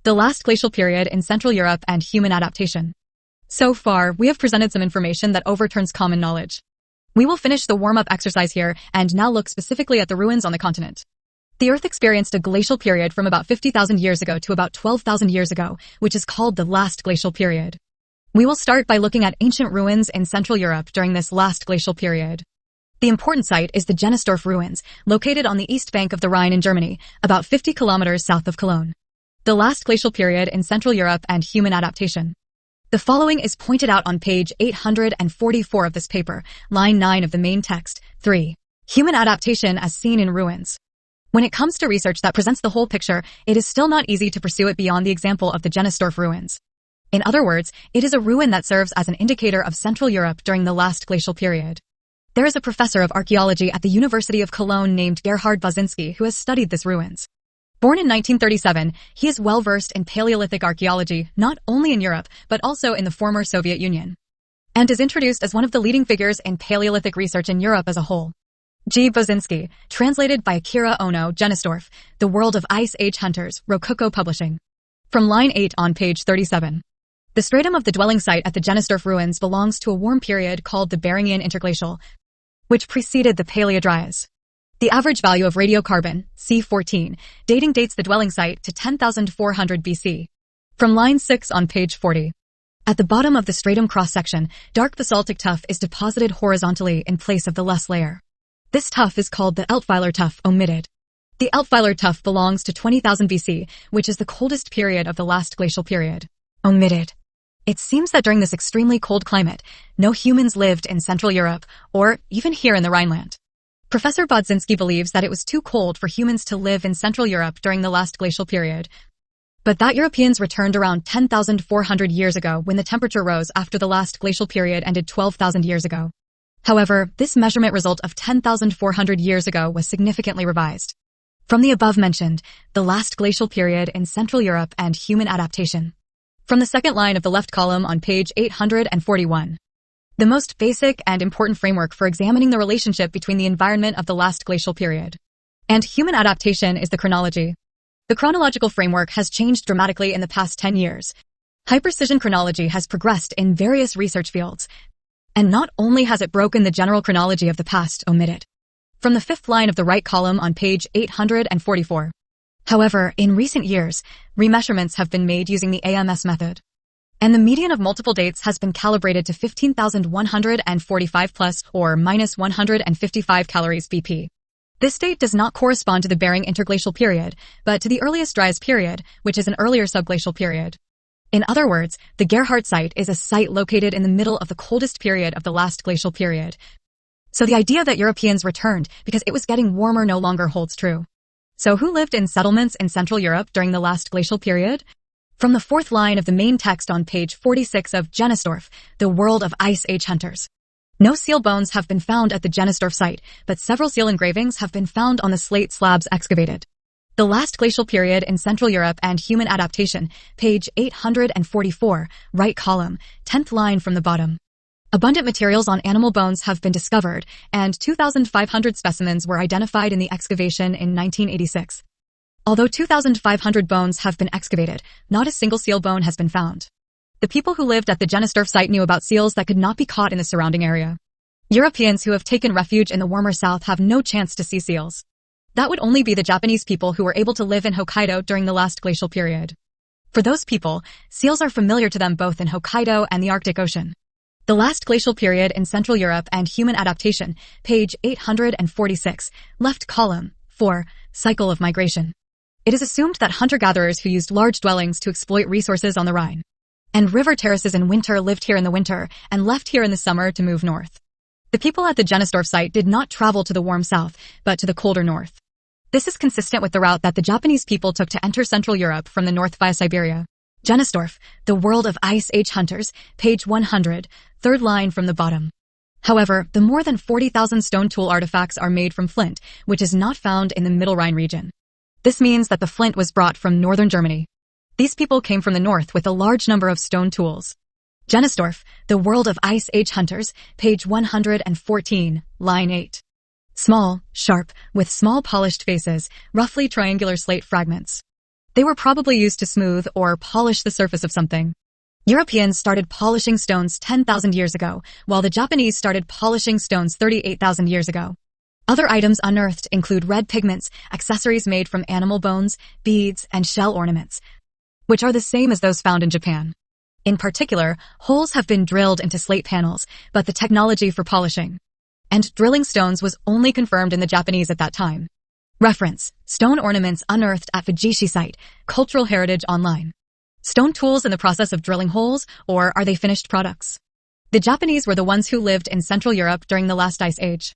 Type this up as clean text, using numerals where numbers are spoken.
The last glacial period in Central Europe and human adaptation. So far, we have presented some information that overturns common knowledge. We will finish the warm-up exercise here and now look specifically at the ruins on the continent. The Earth experienced a glacial period from about 50,000 years ago to about 12,000 years ago, which is called the last glacial period. We will start by looking at ancient ruins in Central Europe during this last glacial period. The important site is the Jennisdorf ruins, located on the east bank of the Rhine in Germany, about 50 kilometers south of Cologne. The last glacial period in Central Europe and human adaptation. The following is pointed out on page 844 of this paper, line 9 of the main text. 3. Human adaptation as seen in ruins. When it comes to research that presents the whole picture, it is still not easy to pursue it beyond the example of the Jennisdorf ruins. In other words, it is a ruin that serves as an indicator of Central Europe during the last glacial period. There is a professor of archaeology at the University of Cologne named Gerhard Bozinski who has studied this ruins. Born in 1937, he is well-versed in Paleolithic archaeology, not only in Europe, but also in the former Soviet Union, and is introduced as one of the leading figures in Paleolithic research in Europe as a whole. G. Bozinski, translated by Akira Ono, Jennisdorf, The World of Ice Age Hunters, Rococo Publishing. From line 8 on page 37. The stratum of the dwelling site at the Jennisdorf ruins belongs to a warm period called the Beringian Interglacial, which preceded the Paleodryas. The average value of radiocarbon, C14, dating dates the dwelling site to 10,400 BC. From line 6 on page 40. At the bottom of the stratum cross-section, dark basaltic tuff is deposited horizontally in place of the loess layer. This tuff is called the Eltweiler tuff, omitted. The Eltweiler tuff belongs to 20,000 BC, which is the coldest period of the last glacial period. Omitted. It seems that during this extremely cold climate, no humans lived in Central Europe, or even here in the Rhineland. Professor Bozinski believes that it was too cold for humans to live in Central Europe during the last glacial period, but that Europeans returned around 10,400 years ago when the temperature rose after the last glacial period ended 12,000 years ago. However, this measurement result of 10,400 years ago was significantly revised. From the above mentioned, the last glacial period in Central Europe and human adaptation. From the second line of the left column on page 841. The most basic and important framework for examining the relationship between the environment of the last glacial period and human adaptation is the chronology. The chronological framework has changed dramatically in the past 10 years. High-precision chronology has progressed in various research fields, and not only has it broken the general chronology of the past, omitted. From the fifth line of the right column on page 844. However, in recent years, remeasurements have been made using the AMS method, and the median of multiple dates has been calibrated to 15,145 plus or minus 155 calories BP. This date does not correspond to the Bering interglacial period, but to the earliest Dryas period, which is an earlier subglacial period. In other words, the Gerhard site is a site located in the middle of the coldest period of the last glacial period. So the idea that Europeans returned because it was getting warmer no longer holds true. So who lived in settlements in Central Europe during the last glacial period? From the fourth line of the main text on page 46 of Jennisdorf, The World of Ice Age Hunters. No seal bones have been found at the Jennisdorf site, but several seal engravings have been found on the slate slabs excavated. The last glacial period in Central Europe and human adaptation, page 844, right column, 10th line from the bottom. Abundant materials on animal bones have been discovered, and 2,500 specimens were identified in the excavation in 1986. Although 2,500 bones have been excavated, not a single seal bone has been found. The people who lived at the Jennisdorf site knew about seals that could not be caught in the surrounding area. Europeans who have taken refuge in the warmer south have no chance to see seals. That would only be the Japanese people who were able to live in Hokkaido during the last glacial period. For those people, seals are familiar to them both in Hokkaido and the Arctic Ocean. The last glacial period in Central Europe and human adaptation, page 846, left column, 4, cycle of migration. It is assumed that hunter-gatherers who used large dwellings to exploit resources on the Rhine and river terraces in winter lived here in the winter and left here in the summer to move north. The people at the Jennisdorf site did not travel to the warm south, but to the colder north. This is consistent with the route that the Japanese people took to enter Central Europe from the north via Siberia. Jennisdorf, The World of Ice Age Hunters, page 100, third line from the bottom. However, the more than 40,000 stone tool artifacts are made from flint, which is not found in the Middle Rhine region. This means that the flint was brought from northern Germany. These people came from the north with a large number of stone tools. Jennisdorf, The World of Ice Age Hunters, page 114, line 8. Small, sharp, with small polished faces, roughly triangular slate fragments. They were probably used to smooth or polish the surface of something. Europeans started polishing stones 10,000 years ago, while the Japanese started polishing stones 38,000 years ago. Other items unearthed include red pigments, accessories made from animal bones, beads, and shell ornaments, which are the same as those found in Japan. In particular, holes have been drilled into slate panels, but the technology for polishing and drilling stones was only confirmed in the Japanese at that time. Reference: stone ornaments unearthed at Fujishi site, Cultural Heritage Online. Stone tools in the process of drilling holes, or are they finished products? The Japanese were the ones who lived in Central Europe during the last ice age.